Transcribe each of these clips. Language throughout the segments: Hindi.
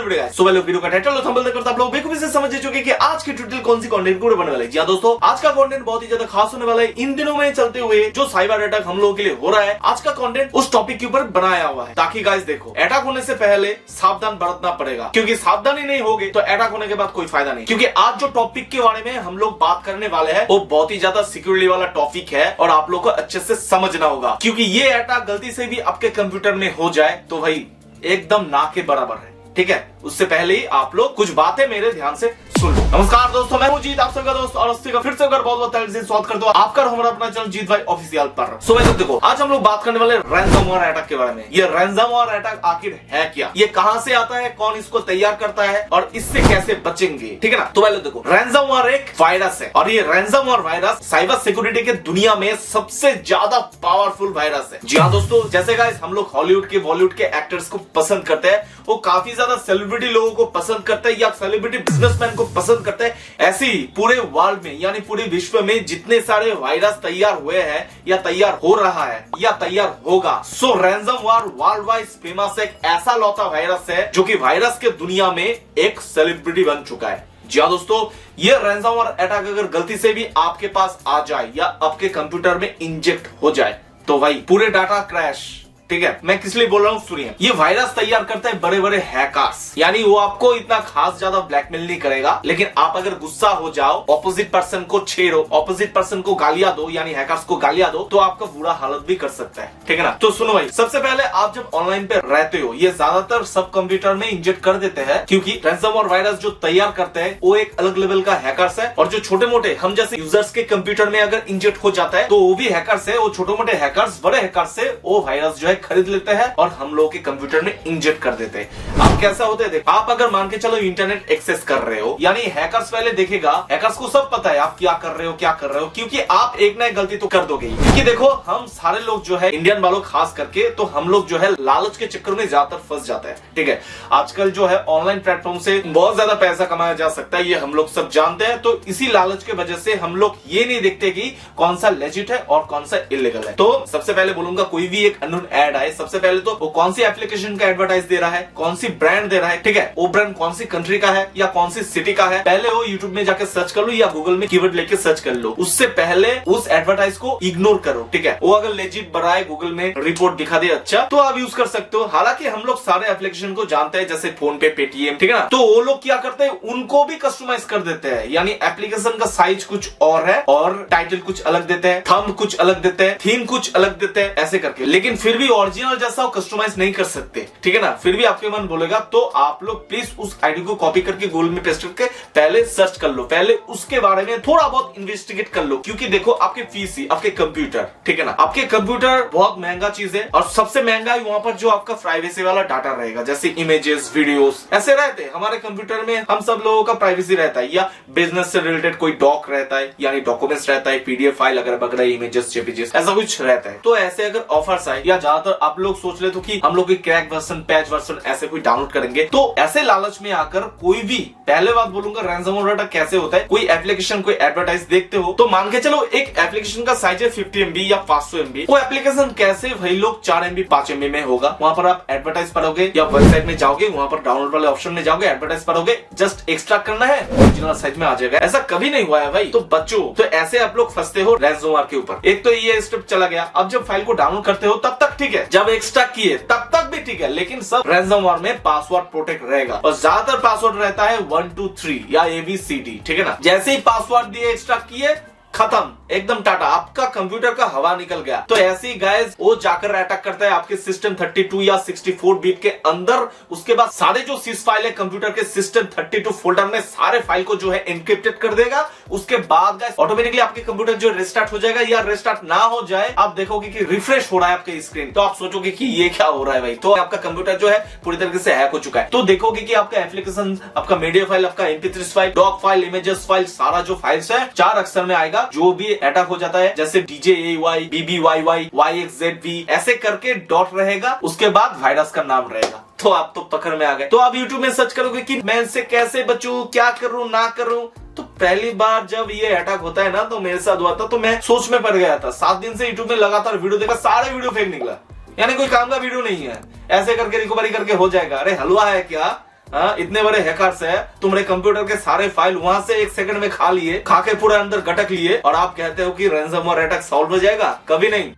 वीडियो सो लोग वीडियो का टाइटल थंबनेल देखकर आप लोग बेखूबी से समझ चुके कि आज की ट्यूटोरियल कौन सी कंटेंट को बनने वाला है। जी हां दोस्तों, आज का कंटेंट बहुत ही ज्यादा खास होने वाला है। इन दिनों में चलते हुए जो साइबर अटैक हम लोगों के लिए हो रहा है, आज का कंटेंट उस टॉपिक के ऊपर बनाया हुआ है ताकि गाइस देखो, अटैक होने से पहले सावधान बरतना पड़ेगा, क्योंकि सावधानी नहीं होगी तो अटैक होने के बाद कोई फायदा नहीं। क्योंकि आज जो टॉपिक के बारे में हम लोग बात करने वाले हैं वो बहुत ही ज्यादा सिक्योरिटी वाला टॉपिक है और आप लोग को अच्छे से समझना होगा, क्योंकि ये अटैक गलती से भी आपके कंप्यूटर में हो जाए तो भाई एकदम ना के बराबर है। ठीक है, उससे पहले ही आप लोग कुछ बातें मेरे ध्यान से सुन लो। नमस्कार दोस्तों, मैं हूं जीत, आप सबका दोस्त और अस्सी का फिर से एक बार बहुत बहुत तहे दिल से स्वागत करता हूं आपका हमारा अपना चैनल जीत भाई ऑफिशियल पर। सो भाई देखो, आज हम लोग बात करने वाले रैंसमवेयर अटैक के बारे में। ये रैंसमवेयर अटैक आखिर है क्या, ये कहां से आता है, कौन इसको तैयार करता है और इससे कैसे बचेंगे, ठीक है ना। तो भाई देखो, रैंसमवेयर एक वायरस है और ये रैंसमवेयर वायरस साइबर सिक्योरिटी के दुनिया में सबसे ज्यादा पावरफुल वायरस है। जी हाँ दोस्तों, जैसे गाइस हम लोग हॉलीवुड के बॉलीवुड के एक्टर्स को पसंद करते हैं, वो काफी ज्यादा सेलिब्रिटी लोगों को पसंद करते हैं या सेलिब्रिटी बिजनेसमैन को पसंद करते हैं, ऐसे ही पूरे वर्ल्ड में यानी पूरे विश्व में जितने सारे वायरस तैयार हुए हैं या तैयार हो रहा है या तैयार होगा, सो रैंसमवेयर वर्ल्ड वाइड फेमस एक ऐसा लौता वायरस है जो कि वायरस के दुनिया में एक सेलिब्रिटी बन चुका है। जी हाँ दोस्तों, ये रैंसमवेयर अटैक अगर गलती से भी आपके पास आ जाए या आपके कंप्यूटर में इंजेक्ट हो जाए तो भाई पूरे डाटा क्रैश। ठीक है, मैं किस लिए बोल रहा हूँ सुनिए। ये वायरस तैयार करते हैं बड़े बड़े हैकर्स, यानी वो आपको इतना खास ज्यादा ब्लैकमेल नहीं करेगा, लेकिन आप अगर गुस्सा हो जाओ, ऑपोजिट पर्सन को छेड़ो, ऑपोजिट पर्सन को गालियां दो, यानी हैकर्स को गालियां दो, तो आपका बुरा हालत भी कर सकता है। ठीक है ना। तो सुनो भाई, सबसे पहले आप जब ऑनलाइन पे रहते हो, ये ज्यादातर सब कंप्यूटर में इंजेक्ट कर देते हैं, क्योंकि रैंसमवेयर वायरस जो तैयार करते हैं वो एक अलग लेवल का हैकर्स है, और जो छोटे मोटे हम जैसे यूजर्स के कंप्यूटर में अगर इंजेक्ट हो जाता है तो वो भी हैकर्स है। वो छोटे मोटे हैकर्स बड़े हैकर्स से वो वायरस जो है खरीद लेते हैं और हम लोग के कंप्यूटर में इंजेक्ट कर देते हैं। अब कैसा होता है, देखो आप अगर मान के चलो इंटरनेट एक्सेस कर रहे हो, यानी हैकर्स पहले देखेगा, हैकर्स को सब पता है आप क्या कर रहे हो, क्योंकि आप एक ना एक गलती तो कर दोगे। क्योंकि देखो, हम सारे लोग जो है इंडियन वालों खास करके, तो हम लोग जो है लालच के चक्कर में ज्यादातर फंस जाता है। ठीक है, आजकल जो है ऑनलाइन प्लेटफॉर्म से बहुत ज्यादा पैसा कमाया जा सकता है, ये हम लोग सब जानते हैं। तो इसी लालच के वजह से हम लोग ये नहीं देखते कि कौन सा लेजिट है और कौन सा इलीगल है। तो सबसे पहले बोलूंगा, कोई भी एक अननोन ऐड आए, सबसे पहले तो वो कौन सी एप्लीकेशन का एडवर्टाइज दे रहा है, कौन सी ब्रांड दे रहा है, ठीक है, वो ब्रांड कौन सी कंट्री का है या कौन सी सिटी का है, पहले वो यूट्यूब में जाके सर्च कर लो या गूगल में कीवर्ड लेके सर्च कर लो। उससे पहले उस एडवर्टाइज को इग्नोर करो। ठीक है, वो अगर लेजिट बनाए, गूगल में रिपोर्ट दिखा दे, अच्छा तो आप यूज कर सकते हो। हालांकि हम लोग सारे एप्लीकेशन को जानते हैं, जैसे फोन पे, पेटीएम, ठीक है ना। तो वो लोग क्या करते हैं, उनको भी कस्टमाइज कर देते हैं, यानी एप्लीकेशन का साइज कुछ और है और टाइटल कुछ अलग देते हैं, थंब कुछ अलग देते हैं, थीम कुछ अलग देते हैं, ऐसे करके। लेकिन फिर भी ओरिजिनल जैसा कस्टमाइज नहीं कर सकते। ठीक है ना। फिर भी आपके मन बोलेगा तो आप लोग प्लीज उस आईडी को कॉपी करके गूगल में पेस्ट करके पहले सर्च कर लो, पहले उसके बारे में थोड़ा बहुत इन्वेस्टिगेट कर लो। क्योंकि देखो, आपके पीसी, आपके कंप्यूटर, ठीक है ना, आपके कंप्यूटर बहुत महंगा चीज है और सबसे महंगा वहां पर जो आपका प्राइवेसी वाला डाटा रहेगा, जैसे इमेजेस, वीडियोस ऐसे रहते हैं। हमारे कंप्यूटर में हम सब लोगों का प्राइवेसी रहता है, या बिजनेस से रिलेटेड कोई डॉक रहता है, यानी डॉक्यूमेंट्स रहता है, पीडीएफ फाइल अगर वगैरह, इमेजेस, जेपीजीएस, ऐसा कुछ रहता है। तो ऐसे अगर ऑफर्स आए या ज्यादातर आप लोग सोच ले तो कि हम लोग क्रैक वर्जन, पैच वर्जन ऐसे कोई डाउनलोड करेंगे, तो ऐसे लालच में आकर कोई भी, पहले बात बोलूंगा रैंसमवेयर अटैक कैसे होता है, कोई एप्लीकेशन, कोई एडवर्टाइज देखते हो तो मान के चलो एक एप्लीकेशन का साइज है 50 MB या 500 MB, वो एप्लीकेशन कैसे भाई लोग 4 MB 5 MB में होगा। वहां पर आप एडवर्टाइज पढ़ोगे या वेबसाइट में जाओगे, वहां पर डाउनलोड वाले ऑप्शन में जाओगे, एडवर्टाइज पढ़ोगे, जस्ट एक्सट्रैक्ट करना है, ओरिजिनल साइज में आ जाएगा। ऐसा कभी नहीं हुआ है भाई, तो बच्चों, तो ऐसे आप लोग फंसते हो रैंसमवेयर के ऊपर। एक तो ये स्टेप चला गया। अब जब फाइल को डाउनलोड करते हो तब तक ठीक है, जब एक्सट्रैक्ट किए तब तक भी ठीक है, लेकिन सब रैंसमवेयर में पासवर्ड प्रोटेक्ट रहेगा और ज्यादातर पासवर्ड रहता है 1 2 3 या ABCD। ठीक है ना। जैसे ही पासवर्ड दिए, एक्सट्रैक्ट किए, खत्म, एकदम टाटा, आपका कंप्यूटर का हवा निकल गया। तो ऐसी गाइस वो जाकर अटैक करता है आपके सिस्टम 32 या 64 बिट के अंदर। उसके बाद सारे जो सीज फाइल है कंप्यूटर के सिस्टम 32 फोल्डर में, सारे फाइल को जो है एनक्रिप्टेड कर देगा। उसके बाद गाइस ऑटोमेटिकली आपके कंप्यूटर जो रिस्टार्ट हो जाएगा, या रिस्टार्ट ना हो जाए, आप देखोगे कि रिफ्रेश हो रहा है आपके स्क्रीन, तो आप सोचोगे कि ये क्या हो रहा है भाई, तो आपका कंप्यूटर जो है पूरी तरीके से हैक हो चुका है। तो देखोगे कि आपका एप्लीकेशन, आपका मीडिया फाइल, आपका MP3 file, doc file, images file, सारा जो फाइल्स है 4 अक्षर में आएगा। जो भी अटैक हो जाता है, जैसे DJAY, BBYY, YXZV ऐसे करके डॉट रहेगा, उसके बाद वायरस का नाम रहेगा। तो आप तो पकड़ में आ गए। तो आप YouTube में सर्च करोगे कि मैं इससे कैसे बचूं, क्या करूं, ना करूं। तो पहली बार जब ये अटैक होता है ना, तो मेरे साथ हुआ था, तो मैं सोच में पड़ गया था। 7 दिन से YouTube में लगातार वीडियो देखा, सारे वीडियो फेक निकला, यानी कोई काम का वीडियो नहीं है। ऐसे करके रिकवरी करके हो जाएगा। अरे हलवा है क्या, इतने बड़े हैकर्स है, तुम्हारे कंप्यूटर के सारे फाइल वहां से 1 सेकंड में खा लिए, खा के पूरा अंदर गटक लिए, और आप कहते हो कि रैंसमवेयर अटैक सॉल्व हो जाएगा? कभी नहीं।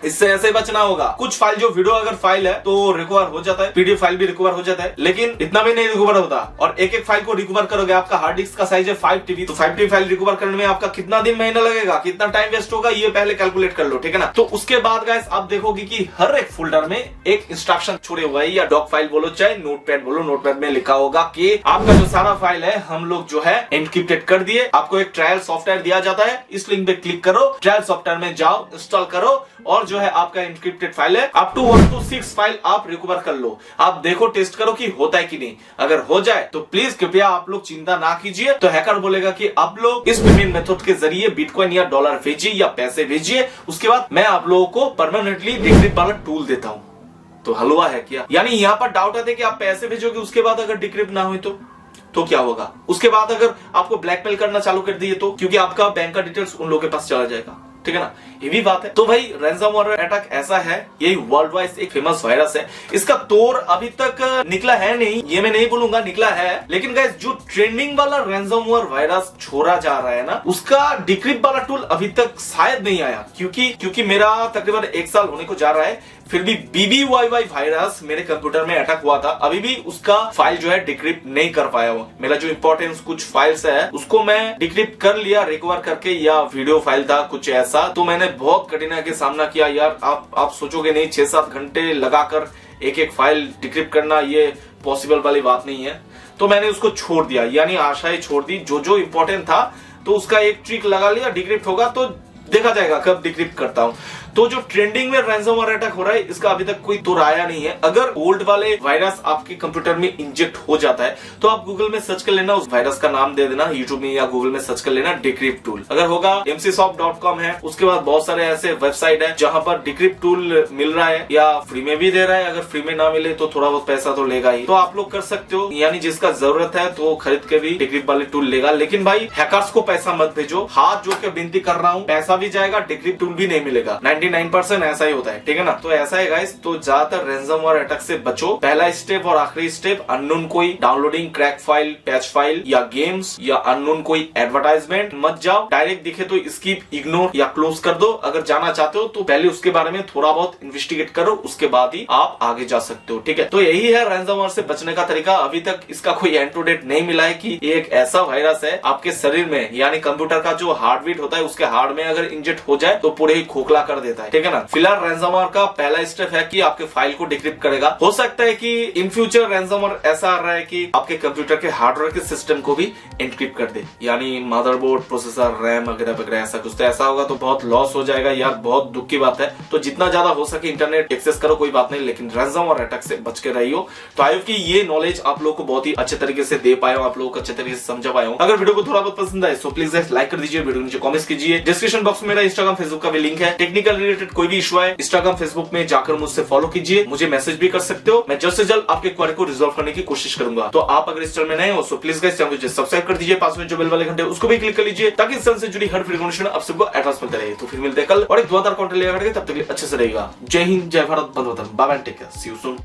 इससे ऐसे बचना होगा। कुछ फाइल जो वीडियो अगर फाइल है तो रिकवर हो जाता है, पीडीएफ फाइल भी रिकवर हो जाता है, लेकिन इतना भी नहीं रिकवर होता। और एक फाइल को रिकवर करोगे, आपका हार्ड डिस्क का साइज है 5 TB, तो 5 TB फाइल रिकवर करने में आपका कितना दिन महीना लगेगा, कितना टाइम वेस्ट होगा, ये पहले कैलकुलेट कर लो, ठीक है ना। तो उसके बाद गाइस आप देखोगे कि हर एक फोल्डर में एक इंस्ट्रक्शन छोड़े हुआ है, या डॉक फाइल बोलो चाहे नोटपैड बोलो, नोटपैड में लिखा होगा कि आपका जो सारा फाइल है हम लोग जो है एनक्रिप्टेड कर दिए। आपको एक ट्रायल सॉफ्टवेयर दिया जाता है, इस लिंक पे क्लिक करो, ट्रायल सॉफ्टवेयर में जाओ, इंस्टॉल करो, और जो है आपका एनक्रिप्टेड फाइल है अप टू 1 to 6 फाइल आप रिकवर कर लो। आप देखो, टेस्ट करो कि होता है कि नहीं। अगर हो जाए तो प्लीज कृपया आप लोग चिंता ना कीजिए। तो हैकर बोलेगा कि आप लोग इस पेमेंट मेथड के जरिए बिटकॉइन या डॉलर भेजिए या पैसे भेजिए, उसके बाद मैं आप लोगों को परमानेंटली डिक्रिप्ट वाला टूल देता हूं। तो हलवा है क्या? यानी यहाँ पर डाउट आते कि आप पैसे भेजोगे, उसके बाद अगर डिक्रिप्ट ना हुई तो क्या होगा? उसके बाद अगर आपको ब्लैकमेल करना चालू कर दिए तो, क्योंकि आपका बैंक का डिटेल्स उन लोगों के पास चला जाएगा, ठीक है ना। ये भी बात है। तो भाई रैंसमवेयर अटैक ऐसा है, यही वर्ल्ड वाइड एक फेमस वायरस है। इसका तोड़ अभी तक निकला है नहीं, ये मैं नहीं बोलूंगा निकला है, लेकिन गाइस जो ट्रेंडिंग वाला रैंसमवेयर वायरस छोड़ा जा रहा है ना, उसका डिक्रिप्ट वाला टूल अभी तक शायद नहीं आया, क्योंकि मेरा तकरीबन 1 साल होने को जा रहा है, फिर भी BBYY वायरस मेरे कंप्यूटर में अटैक हुआ था। अभी भी उसका फाइल जो है डिक्रिप्ट नहीं कर पाया हूँ। मेरा जो इंपॉर्टेंट कुछ फाइल्स है उसको मैं डिक्रिप्ट कर लिया रिकवर करके, या वीडियो फाइल था कुछ ऐसा, तो मैंने बहुत कठिनाई का सामना किया यार। आप सोचोगे नहीं, 6-7 घंटे लगाकर एक फाइल डिक्रिप्ट करना ये पॉसिबल वाली बात नहीं है। तो मैंने उसको छोड़ दिया, यानी आशाएं छोड़ दी। जो इंपॉर्टेंट था तो उसका एक ट्रिक लगा लिया, डिक्रिप्ट होगा तो देखा जाएगा कब डिक्रिप्ट करता हूं। तो जो ट्रेंडिंग में रैंसमवेयर अटैक हो रहा है, इसका अभी तक कोई तोड़ आया नहीं है। अगर ओल्ड वाले वायरस आपके कंप्यूटर में इंजेक्ट हो जाता है तो आप गूगल में सर्च कर लेना, उस वायरस का नाम दे देना, यूट्यूब में या गूगल में सर्च कर लेना डिक्रिप्ट टूल। अगर होगा mcsoft.com है, उसके बाद बहुत सारे ऐसे वेबसाइट है जहां पर डिक्रिप्ट टूल मिल रहा है, या फ्री में भी दे रहा है। अगर फ्री में ना मिले तो थोड़ा बहुत पैसा तो लेगा ही, तो आप लोग कर सकते हो। यानी जिसका जरूरत है तो खरीद के भी डिक्रिप्ट वाले टूल लेगा। लेकिन भाई हैकर्स को पैसा मत भेजो, हाथ जोड़ के विनती कर रहा हूँ। पैसा भी जाएगा, डिक्रिप्ट टूल भी नहीं मिलेगा। 99% ऐसा ही होता है, ठीक है ना। तो ऐसा है गाइस, तो ज्यादातर रैंसमवेयर अटैक से बचो। पहला स्टेप और आखिरी स्टेप, अननोन कोई downloading crack file, patch file या गेम्स या अननोन कोई एडवर्टाइजमेंट मत जाओ। डायरेक्ट दिखे तो स्किप, इग्नोर या क्लोज कर दो। अगर जाना चाहते हो तो पहले उसके बारे में थोड़ा बहुत इन्वेस्टिगेट करो, उसके बाद ही आप आगे जा सकते हो, ठीक है। तो यही है रैंसमवेयर से बचने का तरीका। अभी तक इसका कोई एंटीडोट नहीं मिला है कि एक ऐसा वायरस है आपके शरीर में, यानी कंप्यूटर का जो हार्ट बीट होता है उसके हार्ट में अगर इंजेक्ट हो जाए तो पूरे ही खोखला कर देता है, ठीक है ना। फिलहाल रैंसमवेयर का पहला स्टेप है कि आपके फाइल को डिक्रिप्ट करेगा। हो सकता है कि इन फ्यूचर रैंसमवेयर ऐसा आ रहा है कि आपके कंप्यूटर के हार्डवेयर के सिस्टम को भी एनक्रिप्ट कर दे, यानी मदरबोर्ड, प्रोसेसर, रैम वगैरह वगैरह ऐसा कुछ। तो ऐसा होगा तो बहुत लॉस हो जाएगा यार, बहुत दुख की बात है। तो जितना ज्यादा हो सके इंटरनेट एक्सेस करो, कोई बात नहीं, लेकिन रैंसमवेयर अटैक से बच के रहियो। तो आई होप कि ये नॉलेज आप लोगों को बहुत ही अच्छे तरीके से दे पाया हूं, आप लोगों को अच्छे तरीके से समझा पाया हूं। अगर वीडियो को थोड़ा बहुत पसंद आए तो प्लीज लाइक कर दीजिए, वीडियो नीचे कमेंट्स कीजिए। डिस्क्रिप्शन बॉक्स में मेरा इंस्टाग्राम, फेसबुक का भी लिंक है। टेक्निकल रिलेटेड कोई भी इशू है, इंस्टाग्राम, फेसबुक में जाकर मुझसे फॉलो कीजिए, मुझे मैसेज भी कर सकते हो। मैं जल्द से जल्द आपके क्वेरी को रिजॉल्व करने की कोशिश करूंगा। तो आप अगर इस चैनल में नए हो तो प्लीज गाइस चैनल को सब्सक्राइब कर दीजिए, पास में जो बेल वाले घंटे उसको भी क्लिक कर लीजिए, ताकि इस चैनल से जुड़ी हर इन्फॉर्मेशन आप सबको एडवांस मिलता रहे। तो फिर मिलते हैं कल और एक धुआंधार कंटेंट लेकर, तब तक अच्छे से रहेगा। जय हिंद, जय भारत, बंद वतन, bye bye, take care, see you soon.